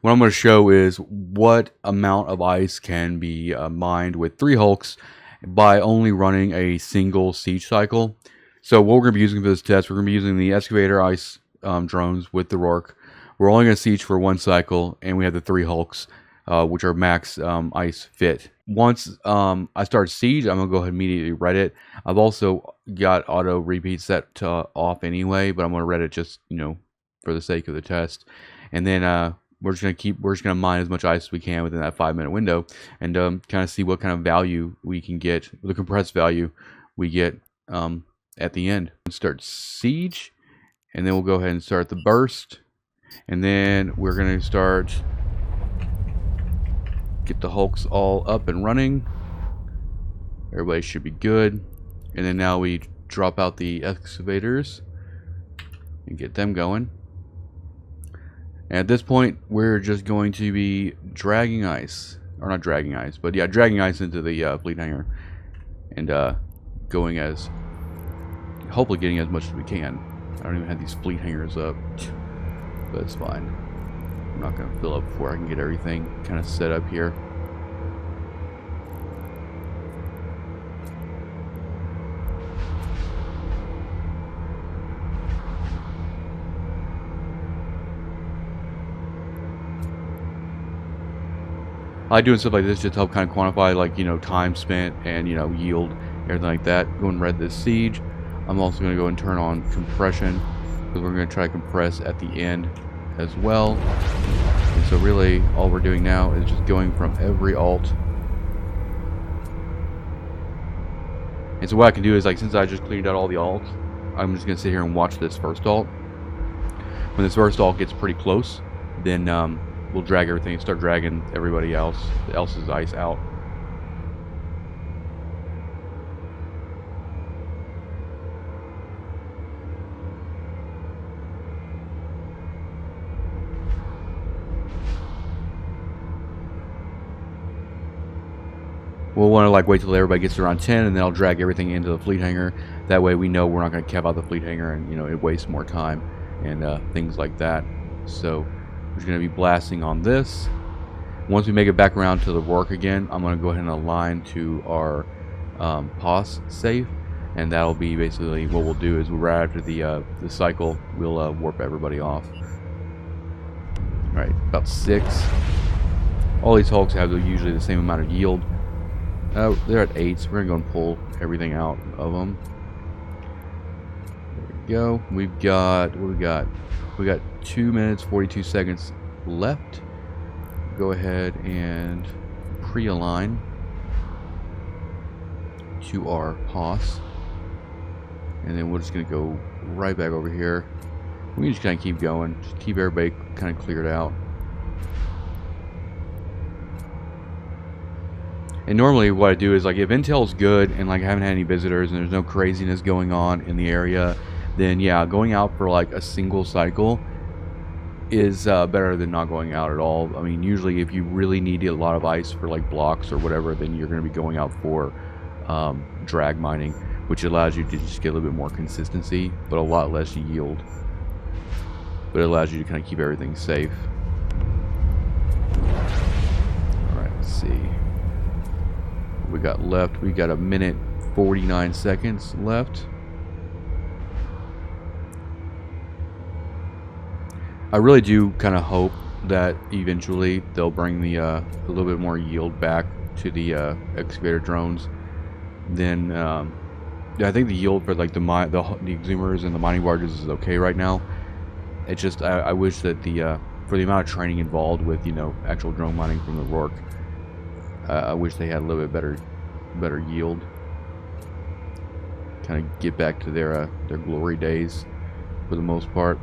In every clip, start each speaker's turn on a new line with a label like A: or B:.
A: what I'm going to show is what amount of ice can be mined with 3 Hulks by only running a single siege cycle. So what we're going to be using for this test, we're going to be using the excavator ice drones with the Rorqual. We're only going to siege for 1 cycle, and we have the 3 Hulks, which are max ice fit. Once I start siege, I'm going to go ahead and immediately red it. I've also got auto repeat set off anyway, but I'm going to red it just, for the sake of the test. And then we're just gonna mine as much ice as we can within that 5-minute window, and kind of see what kind of value we can get, the compressed value we get at the end. Start siege, and then we'll go ahead and start the burst, and then we're gonna start get the Hulks all up and running. Everybody should be good, and then now we drop out the excavators and get them going. And at this point, we're just going to be dragging ice, or not dragging ice, but yeah, dragging ice into the fleet hangar, and hopefully getting as much as we can. I don't even have these fleet hangars up, but it's fine. I'm not going to fill up before I can get everything kind of set up here. I like doing stuff like this just to help kind of quantify, like, time spent and, yield, everything like that. Go and red this siege. I'm also going to go and turn on compression, because we're going to try to compress at the end as well. And so really, all we're doing now is just going from every alt. And so what I can do is, like, since I just cleaned out all the alts, I'm just going to sit here and watch this first alt. When this first alt gets pretty close, then we'll drag everything and start dragging everybody else's ice out. We'll want to wait till everybody gets around 10, and then I'll drag everything into the fleet hangar. That way we know we're not going to cap out the fleet hangar, and it wastes more time and things like that. So we're just going to be blasting on this. Once we make it back around to the Rorqual again, I'm going to go ahead and align to our POS safe, and that'll be basically what we'll do. Is right after the cycle, we'll warp everybody off. All right, about 6. All these Hulks have usually the same amount of yield. They're at 8, so we're gonna go and pull everything out of them. There we go. We've got, what we got? We got 2 minutes 42 seconds left. Go ahead and pre-align to our POS, and then we're just gonna go right back over here. We can just kind of keep going, just keep everybody kind of cleared out. And normally what I do is, if intel's good and I haven't had any visitors and there's no craziness going on in the area, then yeah, going out for a single cycle is better than not going out at all. I mean, usually if you really need a lot of ice for blocks or whatever, then you're going to be going out for drag mining, which allows you to just get a little bit more consistency, but a lot less yield. But it allows you to kind of keep everything safe. Alright, let's see. We got left. We got 1 minute 49 seconds left. I really do kind of hope that eventually they'll bring the a little bit more yield back to the excavator drones. Then I think the yield for the exhumers and the mining barges is okay right now. It's just I wish that for the amount of training involved with actual drone mining from the Rorqual, I wish they had a little bit better yield. Kind of get back to their glory days for the most part.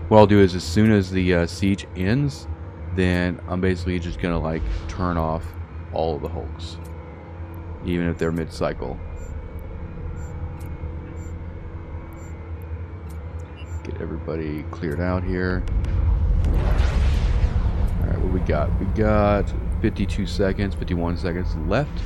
A: What I'll do is, as soon as the siege ends, then I'm basically just gonna turn off all of the Hulks, even if they're mid-cycle. Get everybody cleared out here. Alright, what we got? We got 52 seconds, 51 seconds left.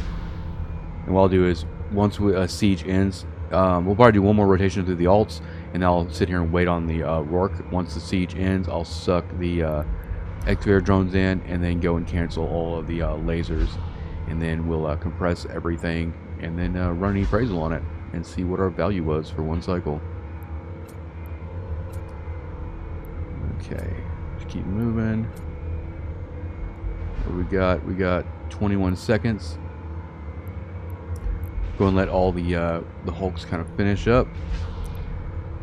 A: And what I'll do is, once siege ends, we'll probably do one more rotation through the alts, and I'll sit here and wait on the Rork. Once the siege ends, I'll suck the excavator drones in, and then go and cancel all of the lasers, and then we'll compress everything, and then run an appraisal on it and see what our value was for one cycle. Okay, just keep moving. What we got 21 seconds. Go and let all the hulks kind of finish up.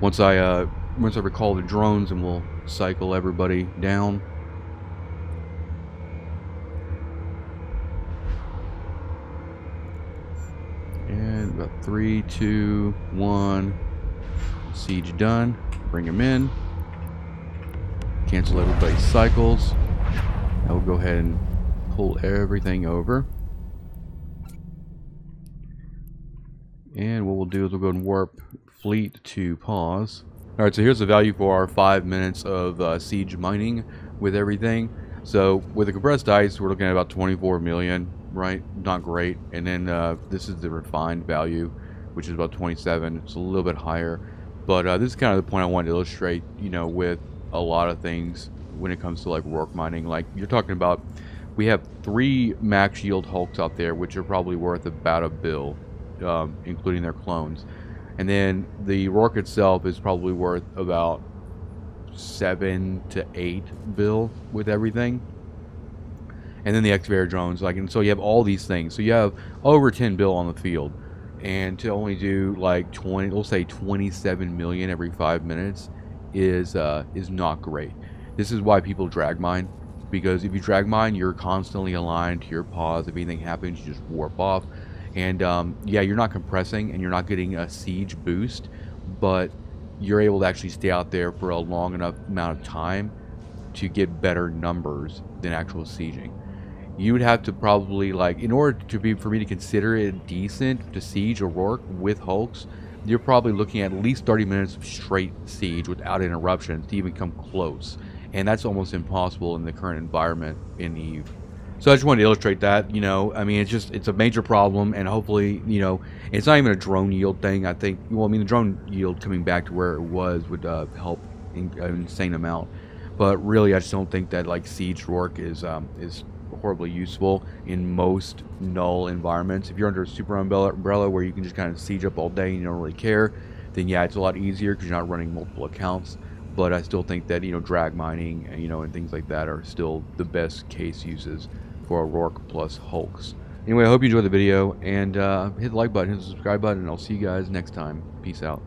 A: Once I recall the drones, and we'll cycle everybody down. And about 3, 2, 1. Siege done. Bring them in. Cancel everybody's cycles. I will go ahead and pull everything over. And what we'll do is we'll go and warp fleet to pause. Alright, so here's the value for our 5 minutes of siege mining with everything. So with the compressed ice, we're looking at about 24 million, right? Not great. And then this is the refined value, which is about 27. It's a little bit higher. But this is kind of the point I wanted to illustrate, you know, with a lot of things when it comes to like Rorqual mining. Like you're talking about, we have 3 max yield hulks out there, which are probably worth about $1 billion, including their clones. And then the Rorqual itself is probably worth about 7 to 8 bill with everything. And then the excavator drones, like, and so you have all these things. So you have over 10 bill on the field, and to only do like 20, we'll say 27 million every 5 minutes is not great. This is why people drag mine, because if you drag mine, you're constantly aligned to your pause. If anything happens, you just warp off. And yeah, you're not compressing and you're not getting a siege boost, but you're able to actually stay out there for a long enough amount of time to get better numbers than actual sieging. You would have to probably, like, in order to be, for me to consider it decent to siege a Rorqual with hulks, you're probably looking at least 30 minutes of straight siege without interruptions to even come close. And that's almost impossible in the current environment in EVE. So I just wanted to illustrate that, you know, I mean, it's a major problem, and hopefully, you know, it's not even a drone yield thing. I think, well, I mean, the drone yield coming back to where it was would help an insane amount. But really, I just don't think that, like, siege Rorqual is horribly useful in most null environments. If you're under a super umbrella where you can just kind of siege up all day and you don't really care, then yeah, it's a lot easier because you're not running multiple accounts. But I still think that, you know, drag mining, you know, and things like that are still the best case uses for a Rorqual plus hulks. Anyway, I hope you enjoyed the video, and hit the like button, hit the subscribe button, and I'll see you guys next time. Peace out.